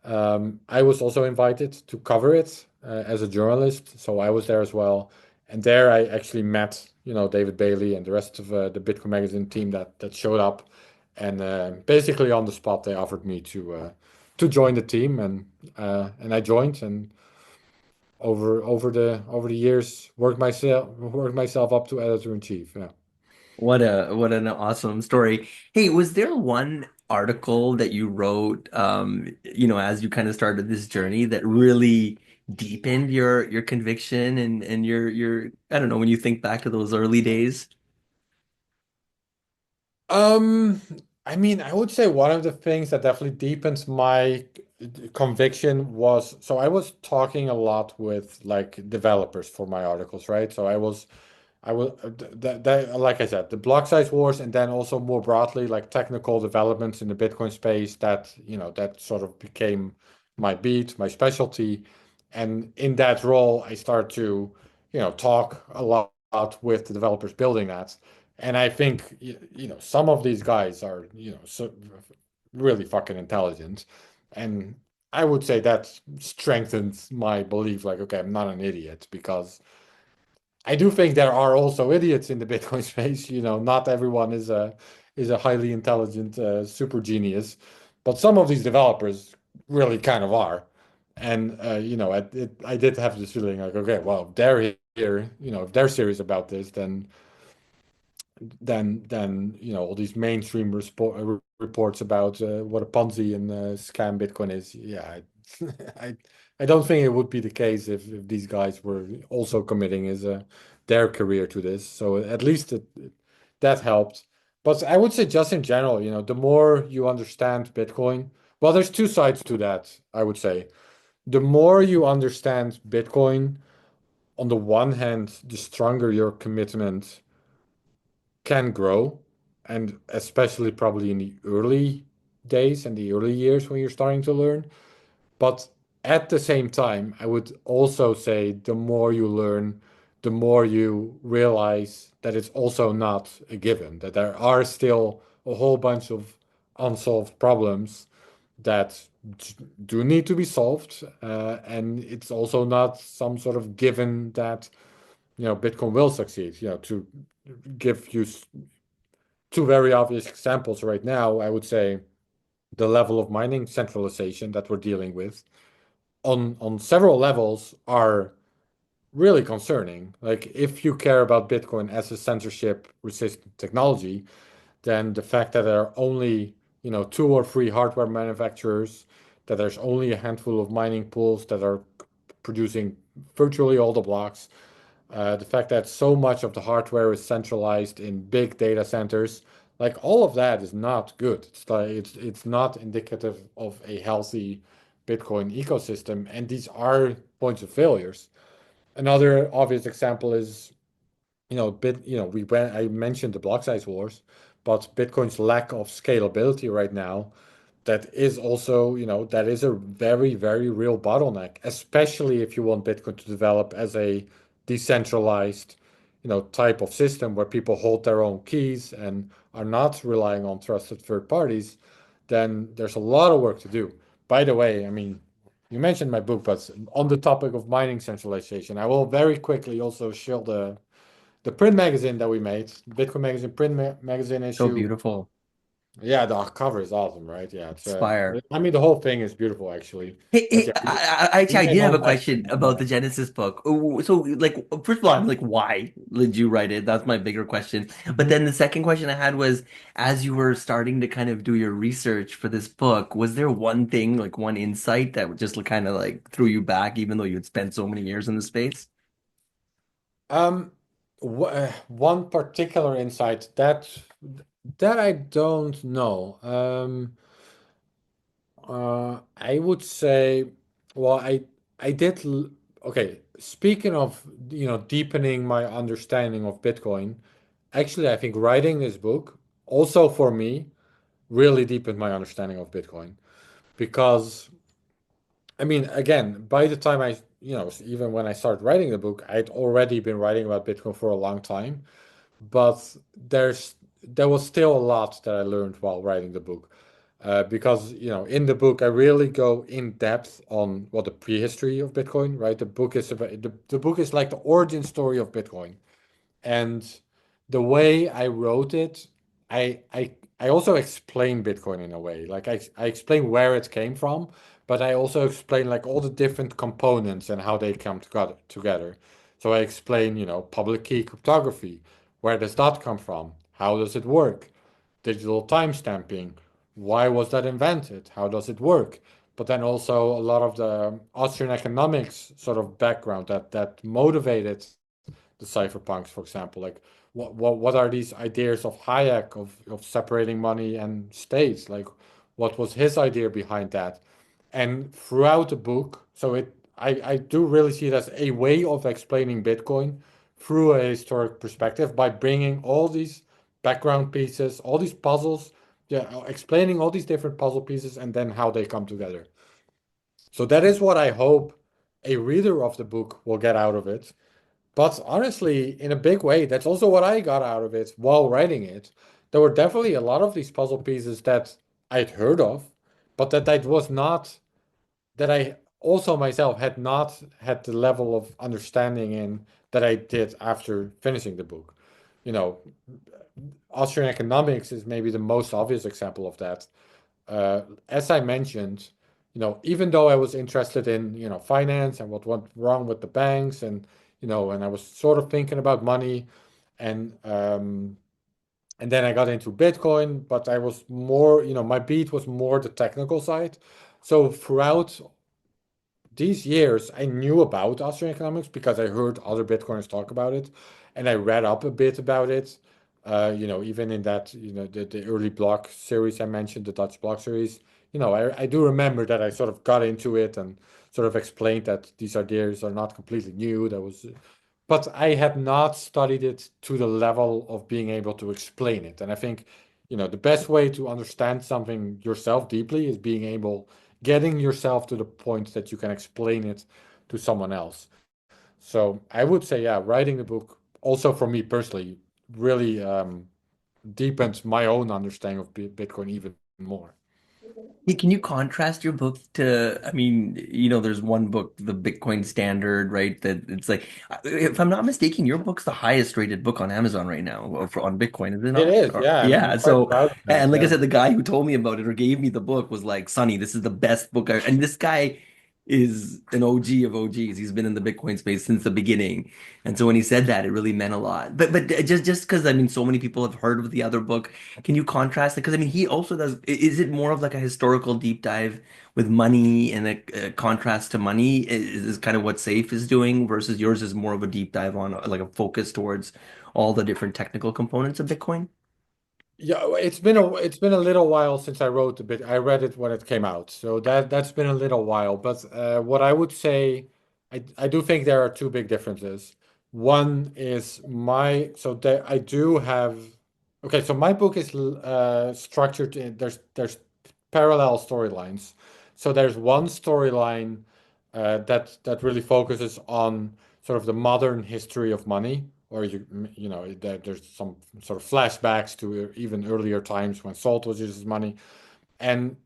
I was also invited to cover it as a journalist, so I was there as well. And there I actually met, David Bailey and the rest of the Bitcoin Magazine team that showed up. And basically on the spot, they offered me to join the team, and I joined. And over the years, worked myself up to editor in chief. Yeah. What an awesome story. Hey, was there one article that you wrote, as you kind of started this journey that really deepened your conviction and your I don't know, when you think back to those early days? Um, I mean, I would say one of the things that definitely deepens my conviction was, so I was talking a lot with like developers for my articles, right? So I was like I said, the block size wars, and then also more broadly, like technical developments in the Bitcoin space that sort of became my beat, my specialty. And in that role, I start to, talk a lot with the developers building that. And I think, some of these guys are, really fucking intelligent. And I would say that strengthens my belief, like, okay, I'm not an idiot, because I do think there are also idiots in the Bitcoin space. Not everyone is a highly intelligent super genius, but some of these developers really kind of are. And I did have this feeling like, okay, well, if they're here, if they're serious about this, then all these mainstream reports about what a Ponzi and scam Bitcoin is. Yeah, I I don't think it would be the case if these guys were also committing their career to this. So at least that helped. But I would say just in general, the more you understand Bitcoin, well, there's two sides to that, I would say. The more you understand Bitcoin, on the one hand, the stronger your commitment can grow, and especially probably in the early days and the early years when you're starting to learn. But at the same time, I would also say the more you learn, the more you realize that it's also not a given, that there are still a whole bunch of unsolved problems that do need to be solved. And it's also not some sort of given that, Bitcoin will succeed. To give you two very obvious examples right now, I would say the level of mining centralization that we're dealing with on several levels are really concerning. Like, if you care about Bitcoin as a censorship resistant technology, then the fact that there are only, two or three hardware manufacturers, that there's only a handful of mining pools that are producing virtually all the blocks, the fact that so much of the hardware is centralized in big data centers, like all of that is not good. It's not indicative of a healthy Bitcoin ecosystem, and these are points of failures. Another obvious example is, I mentioned the block size wars, but Bitcoin's lack of scalability right now, that is also, that is a very, very real bottleneck, especially if you want Bitcoin to develop as a decentralized, type of system where people hold their own keys and are not relying on trusted third parties. Then there's a lot of work to do. By the way, I mean, you mentioned my book, but on the topic of mining centralization, I will very quickly also show the print magazine that we made, Bitcoin Magazine magazine So issue. beautiful. Yeah, the cover is awesome, right? Yeah, Inspire. I mean, the whole thing is beautiful, actually. Hey, But hey, yeah, we actually, I made did have a one extra question on about that. the Genesis book. So, like, first of all, I'm like, why did you write it? That's my bigger question. But Mhm. then the second question I had was, as you were starting to kind of do your research for this book, was there one thing, like one insight that just kind of like threw you back, even though you had spent so many years in the space? Um, One particular insight that I don't know. I would say, well, I did. Okay, speaking of, deepening my understanding of Bitcoin, actually, I think writing this book also for me really deepened my understanding of Bitcoin, because I mean, again, by the time even when I started writing the book, I'd already been writing about Bitcoin for a long time. but there was still a lot that I learned while writing the book. Because, in the book, I really go in depth on what the prehistory of Bitcoin, right? The book is like the origin story of Bitcoin. And the way I wrote it, I I I also explain Bitcoin in a way. Like I explain where it came from, but I also explain like all the different components and how they come together. So I explain, public key cryptography. Where does that come from? How does it work? Digital timestamping. Why was that invented? How does it work? But then also a lot of the Austrian economics sort of background that motivated the cypherpunks, for example. Like what are these ideas of Hayek of separating money and states? Like what was his idea behind that? And throughout the book, so I do really see it as a way of explaining Bitcoin through a historic perspective by bringing all these background pieces, all these puzzles, yeah, explaining all these different puzzle pieces and then how they come together. So that is what I hope a reader of the book will get out of it. But honestly, in a big way, that's also what I got out of it while writing it. There were definitely a lot of these puzzle pieces that I'd heard of, but that I also myself had not had the level of understanding in that I did after finishing the book. You know, Austrian economics is maybe the most obvious example of that. As I mentioned, even though I was interested in, finance and what went wrong with the banks and I was sort of thinking about money and then I got into Bitcoin, but I was more, my beat was more the technical side. So throughout these years, I knew about Austrian economics because I heard other Bitcoiners talk about it, and I read up a bit about it. Even in that, the early block series I mentioned, the Dutch block series. I do remember that I sort of got into it and sort of explained that these ideas are not completely new. But I had not studied it to the level of being able to explain it. And I think, the best way to understand something yourself deeply is getting yourself to the point that you can explain it to someone else. So I would say, yeah, writing the book also for me personally really deepened my own understanding of Bitcoin even more. Hey, can you contrast your book to, I mean, there's one book, The Bitcoin Standard, right? That it's like, if I'm not mistaken, your book's the highest rated book on Amazon right now on Bitcoin, is it It not? is, Or, yeah. I'm yeah. quite So, proud of that. and like I Yeah. said, the guy who told me about it or gave me the book was like, Sonny, this is the best book. And this guy is an OG of OGs. He's been in the Bitcoin space since the beginning. And so when he said that, it really meant a lot. But just because I mean, so many people have heard of the other book. Can you contrast it? Because I mean, he also does. Is it more of like a historical deep dive with money and a contrast to money? Is kind of what Safe is doing versus yours is more of a deep dive on like a focus towards all the different technical components of Bitcoin? Yeah, it's been a little while since I wrote a bit. I read it when it came out, so that's been a little while. But what I would say, I do think there are two big differences. One is I do have. Okay, so my book is structured in there's parallel storylines. So there's one storyline that really focuses on sort of the modern history of money, or there's some sort of flashbacks to even earlier times when salt was used as money. And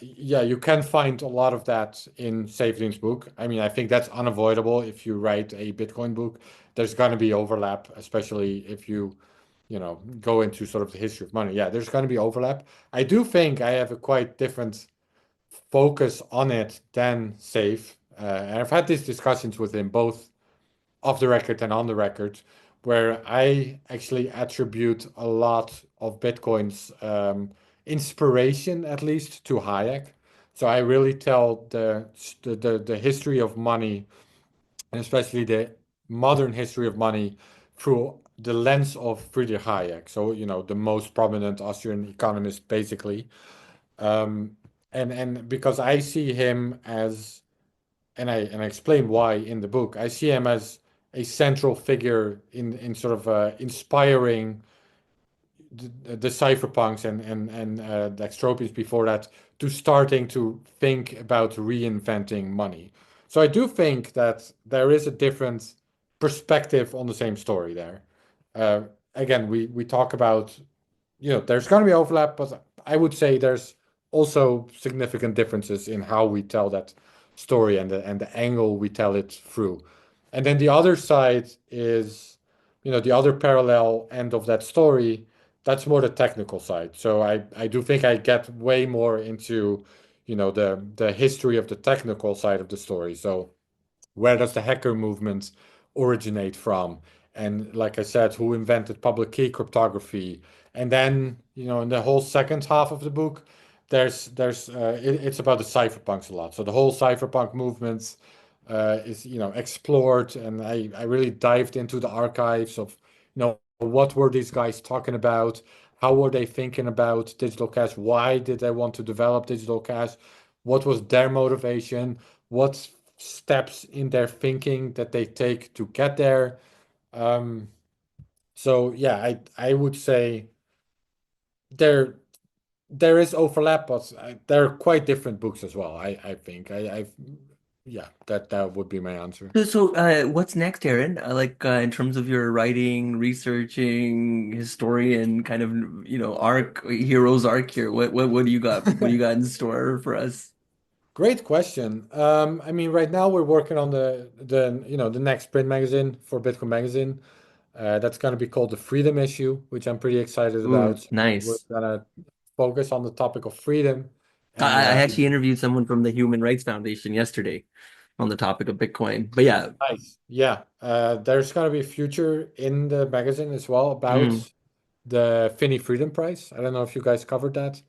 yeah, you can find a lot of that in Saifedean's book. I mean, I think that's unavoidable if you write a Bitcoin book. There's going to be overlap, especially if you go into sort of the history of money. Yeah, there's going to be overlap. I do think I have a quite different focus on it than Safe. And I've had these discussions with him both off the record and on the record, where I actually attribute a lot of Bitcoin's inspiration, at least, to Hayek. So I really tell the history of money, and especially the modern history of money, through the lens of Friedrich Hayek. So, the most prominent Austrian economist, basically. Um, and because I see him as and I explain why in the book. I see him as a central figure in sort of inspiring the cypherpunks and the extropians before that to starting to think about reinventing money. So I do think that there is a different perspective on the same story there. Uh, again, we talk about, there's going to be overlap, but I would say there's also significant differences in how we tell that story and the angle we tell it through. And then the other side is, the other parallel end of that story, that's more the technical side. So I do think I get way more into, the history of the technical side of the story. So where does the hacker movement originate from? And like I said, who invented public key cryptography? And then, in the whole second half of the book, it's about the cypherpunks a lot. So the whole cypherpunk movement is, explored, and I really dived into the archives of, what were these guys talking about? How were they thinking about digital cash? Why did they want to develop digital cash? What was their motivation? What steps in their thinking that they take to get there? Um, so yeah, I would say there there is overlap, but they're quite different books as well. I think yeah, that would be my answer. What's next, Aaron? In terms of your writing, researching, historian kind of, arc, hero's arc here. What do you got? What do you got in store for us? Great question. I mean, right now we're working on the next print magazine for Bitcoin Magazine. That's going to be called the Freedom issue, which I'm pretty excited Ooh, about. We're nice. gonna focus on the topic of freedom, and I actually interviewed someone from the Human Rights Foundation yesterday on the topic of Bitcoin. But yeah, nice. Yeah, there's going to be a future in the magazine as well about mm, the Finney Freedom Prize. I don't know if you guys covered that.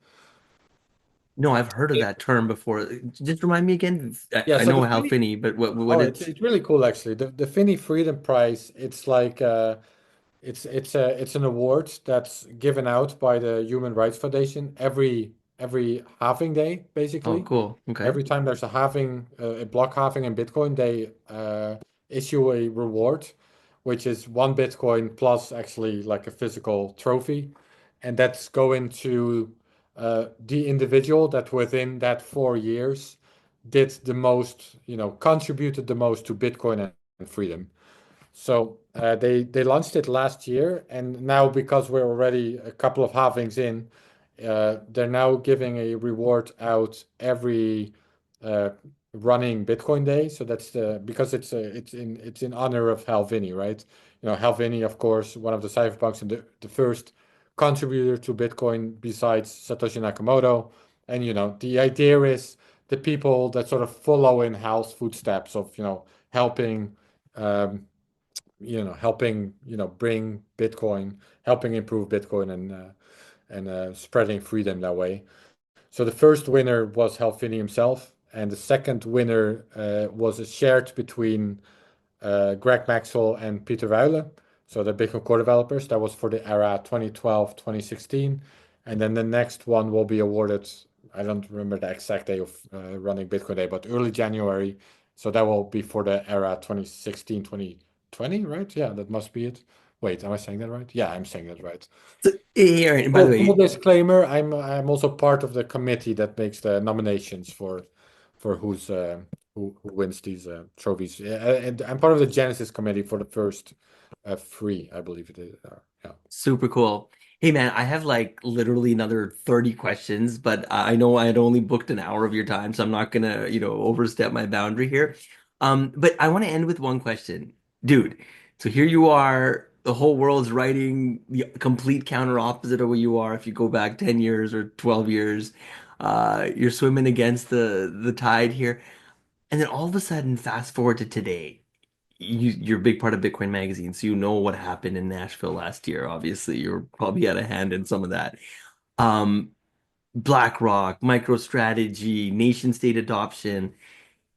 no, I've heard of that term before. Just remind me again. Yeah, I so know the Hal Finney, Finney, but what oh, it's it's it's really cool actually. The Finney Freedom Prize, it's like it's an award that's given out by the Human Rights Foundation every halving day, oh, basically. cool. Okay. Every time there's a halving, a block halving in Bitcoin, they issue a reward, which is one Bitcoin plus actually like a physical trophy, and that's going to the individual that within that 4 years did the most, contributed the most to Bitcoin and freedom. So they launched it last year, and now because we're already a couple of halvings in, they're now giving a reward out every uh, running Bitcoin day. So that's the because it's in honor of Hal Finney, right? Hal Finney, of course, one of the cypherpunks and the first contributor to Bitcoin besides Satoshi Nakamoto. And the idea is the people that sort of follow in Hal's footsteps of helping. Um, helping, bring Bitcoin, helping improve Bitcoin and spreading freedom that way. So the first winner was Hal Finney himself, and the second winner was shared between Greg Maxwell and Peter Wuille, so the Bitcoin core developers. That was for the era 2012, 2016. And then the next one will be awarded, I don't remember the exact day of running Bitcoin Day, but early January. So that will be for the era 2016, 2020, right? Yeah, that must be it. Wait, am I saying that right? Yeah, I'm saying that right. So, Aaron, by the Full way, disclaimer, I'm also part of the committee that makes the nominations for who wins these trophies. Yeah, and I'm part of the Genesis committee for the first three, I believe it is. Yeah. super cool. Hey man, I have like literally another 30 questions, but I know I had only booked an hour of your time, so I'm not gonna, overstep my boundary here. But I want to end with one question. Dude, so here you are, the whole world's writing the complete counter opposite of where you are if you go back 10 years or 12 years. You're swimming against the tide here. And then all of a sudden, fast forward to today. You're a big part of Bitcoin Magazine, so you know what happened in Nashville last year. Obviously, you're probably had a hand in some of that. Um, BlackRock, MicroStrategy, nation state adoption.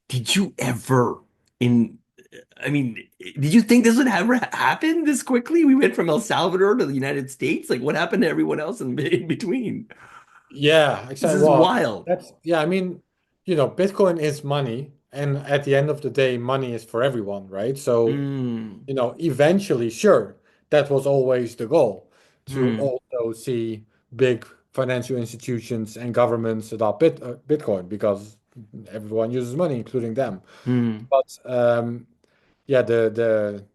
Did you ever in I mean, did you think this would ever happen this quickly? We went from El Salvador to the United States. Like, what happened to everyone else in between? Yeah, This exactly. is Well, wild. yeah, I mean, Bitcoin is money, and at the end of the day, money is for everyone, right? So, Mm, eventually, sure, that was always the goal to mm, also see big financial institutions and governments adopt Bitcoin because everyone uses money, including them. mm. But yeah, the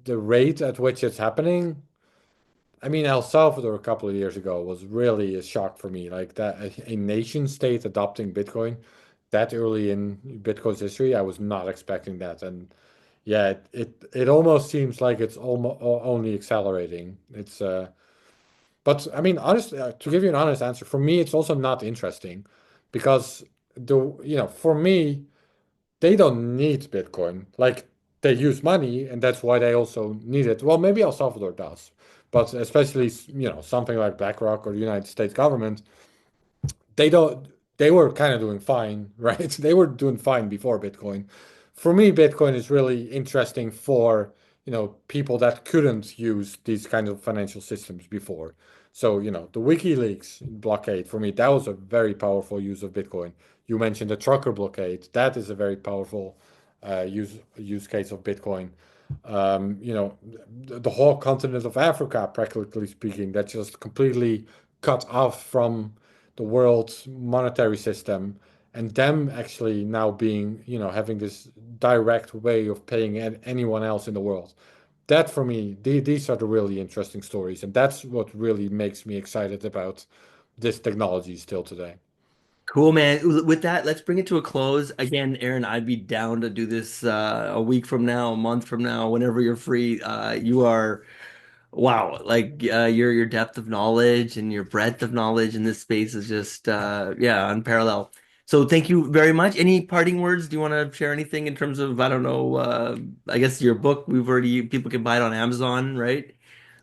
rate at which it's happening, I mean, El Salvador a couple of years ago was really a shock for me. Like that, a nation state adopting Bitcoin that early in Bitcoin's history, I was not expecting that. And yeah, it almost seems like it's almost only accelerating. But I mean, honestly, to give you an honest answer, for me, it's also not interesting because for me, they don't need Bitcoin. Like they use money, and that's why they also need it. Well, maybe El Salvador does, but especially, something like BlackRock or the United States government, they don't they were kind of doing fine, right? They were doing fine before Bitcoin. For me, Bitcoin is really interesting for, people that couldn't use these kind of financial systems before. So, the WikiLeaks blockade for me, that was a very powerful use of Bitcoin. You mentioned the trucker blockade. That is a very powerful use case of Bitcoin. The whole continent of Africa, practically speaking, that just completely cut off from the world's monetary system and them actually now being, having this direct way of paying anyone else in the world. That for me, these are the really interesting stories, and that's what really makes me excited about this technology still today. Cool, man. With that, let's bring it to a close. Again, Aaron, I'd be down to do this a week from now, a month from now, whenever you're free. You are wow, like your depth of knowledge and your breadth of knowledge in this space is just yeah, unparalleled. So thank you very much. Any parting words? Do you want to share anything in terms of, I don't know, I guess your book, we've already people can buy it on Amazon, right?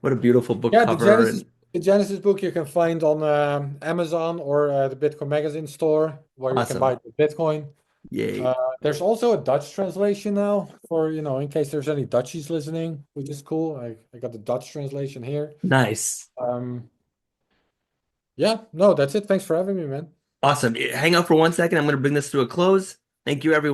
What a beautiful book Yeah, the cover Genesis and the Genesis book you can find on Amazon or the Bitcoin Magazine store where you can buy awesome. the Bitcoin. Yay. Uh, there's also a Dutch translation now for, in case there's any Dutchies listening, which is cool. I got the Dutch translation here. Nice. Um, yeah, no, that's it. Thanks for having me, man. Awesome. Hang out for 1 second. I'm going to bring this to a close. Thank you, everyone.